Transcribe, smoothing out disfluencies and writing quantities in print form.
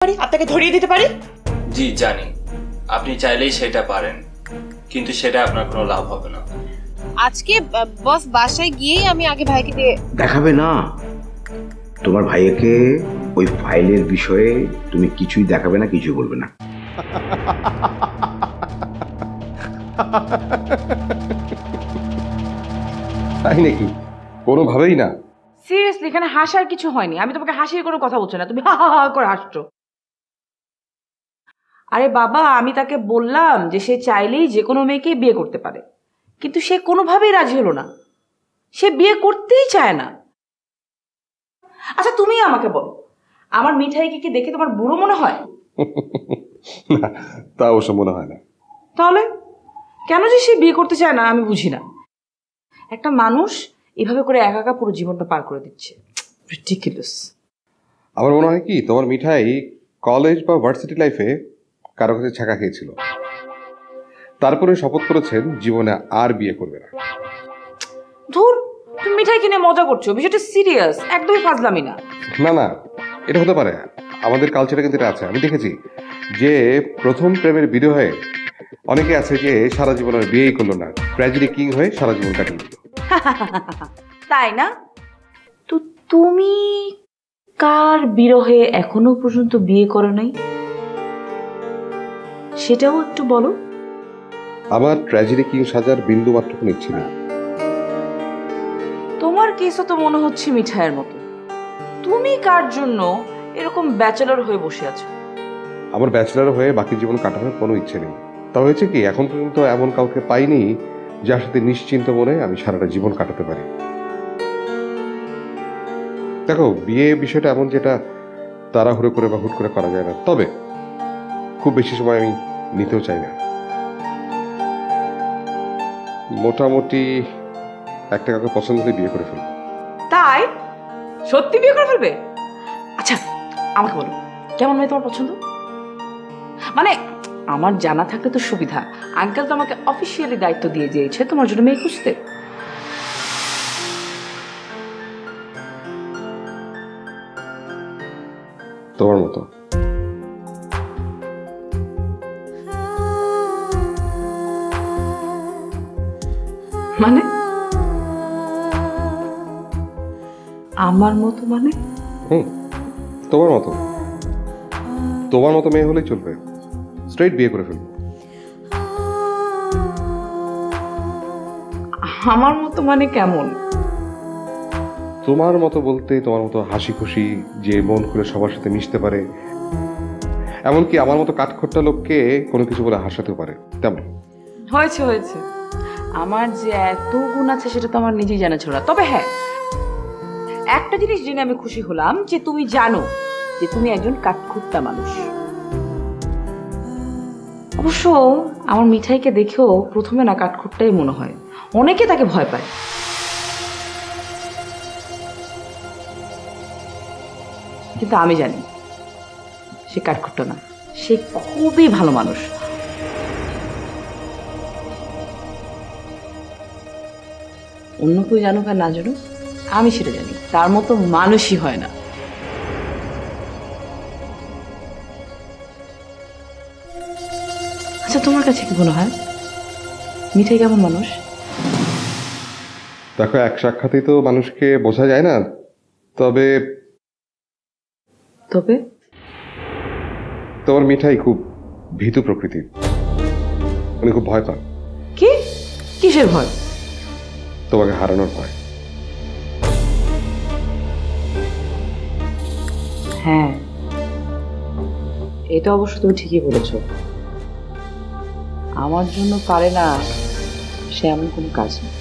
আপনাকে ধরিয়ে দিতে পারি। জি জানি, আপনি চাইলেই সেটা পারেন, কিন্তু সেটা আপনার কোনো লাভ হবে না। আজকে বস বাসায় গিয়েই আমি আগে ভাইকে দিয়ে দেখাবে না তোমার ভাইকে ওই ফাইলের বিষয়ে, তুমি কিছুই দেখাবে না, কিছুই বলবে না। তাই নাকি? কোনোভাবেই না। সিরিয়াসলি এখানে হাসার কিছু হয়নি। আমি তোমাকে হাসির কোনো কথা বলছি না, তুমি হা হা হা করে হাসছো। আরে বাবা, আমি তাকে বললাম যে সে চাইলেই যে কোনো মেয়েকে বিয়ে করতে পারে, কিন্তু সে কোনোভাবেই রাজি হলো না। সে বিয়ে করতেই চায় না। আচ্ছা তুমি আমাকে বলো, আমার মিঠাইকে কি দেখে তোমার বুড়ো মনে হয়? না, তা অবশ্য মনে হয় না। তাহলে কেন যে সে বিয়ে করতে চায় না আমি বুঝি না। একটা মানুষ এভাবে করে একা একা পুরো জীবনটা পার করে দিচ্ছে, রিডিকুলাস। আমার মনে হয় কি, তোমার মিঠাই কলেজ বা ভার্সিটি লাইফে কারো কাছে ছাকা খেয়েছিল, তারপরে শপথ করেছেন জীবনে আর বিয়ে করবে না। ধুর, তুমি মিঠাই কিনে মজা করছো, বিষয়টা সিরিয়াস, একদমই ফাজলামি না। না না, এটা হতে পারে। আমাদের কালচারে কিন্তু এটা আছে। আমি দেখেছি যে প্রথম প্রেমের বিরহ হয়ে অনেকে আছে যে সারা জীবন আর বিয়েই করলো না, ট্র্যাজেডি কিং হয়ে সারা জীবন কাটিয়ে দিল। তাই না? তো তুমি কার বিরহে এখনো পর্যন্ত বিয়ে করো নাই, সেটাও একটু বলো। আমার ট্র্যাজেডি কিং সাজার বিন্দু মাত্র কোনো ইচ্ছে নেই। তোমার কেসও তো মনে হচ্ছে মিঠাইয়ের মতো। তুমি কার জন্য এরকম ব্যাচেলর হয়ে বসে আছো? আমার ব্যাচেলর হয়ে বাকি জীবন কাটানোর কোনো ইচ্ছে নেই। তা হয়েছে কি, এখন পর্যন্ত এমন কাউকে পাইনি যার সাথে নিশ্চিন্ত মনে আমি সারাটা জীবন কাটাতে পারি। দেখো, বিয়ে বিষয়টা এমন যেটা তাড়াহুড়ো করে বা হুট করে করা যায় না, তবে খুব বেশি সময় আমি নিতেও চাই না। মোটামুটি একটা কাউকে পছন্দ হলে বিয়ে করে ফেলবো। তাই? সত্যি বিয়ে করে ফেলবে? আচ্ছা আমাকে বলো, কেমন মেয়ে তোমার পছন্দ? মানে আমার জানা থাকলে তো সুবিধা, আঙ্কেল তো আমাকে অফিসিয়ালি দায়িত্ব দিয়ে দিয়েছে তোমার জন্য মেয়ে খুঁজতে। তোমার মতো। মানে আমার মতো? মানে তোমার মতো। তোমার মতো মেয়ে হলেই চলবে, স্ট্রেট বিয়ে করে ফেলবো। আমার মতো মানে কেমন? তোমার মতো বলতে তোমার মতো হাসি খুশি, যে মন করে সবার সাথে মিশতে পারে, এমনকি আমার মতো কাঠখোট্টা লোককে কোনো কিছু বলে হাসাতেও পারে, তেমন। হয়েছে হয়েছে, আমার যে এত গুণ আছে সেটা তো আমার নিজেই জানা ছিল না। তবে হ্যাঁ, একটা জিনিস জেনে আমি খুশি হলাম যে তুমি জানো যে তুমি একজন কাঠখোট্টা মানুষ। অবশ্য আমার মিঠাইকে দেখেও প্রথমে না কাঠখোট্টাই মনে হয়, অনেকে তাকে ভয় পায়। কিন্তু আমি জানি সে কাঠখোট্টা না, সে খুবই ভালো মানুষ। অন্য কেউ জানুক আর না জানুক, আমি সেটা জানি তার মতো মানুষই হয় না। আচ্ছা তোমার কাছে কি মনে হয় মিঠাই কেমন মানুষ? দেখো, এক সাক্ষাতেই তো মানুষকে বোঝা যায় না, তবে তবে তোমার মিঠাই খুব ভীতু প্রকৃতির, উনি খুব ভয় পান। কি? কিসের ভয়? তোমাকে হারানোর ভয়। হ্যাঁ, এটা অবশ্য তুমি ঠিকই বলেছ। আমার জন্য পারে না সে এমন কোনো কাজ নেই।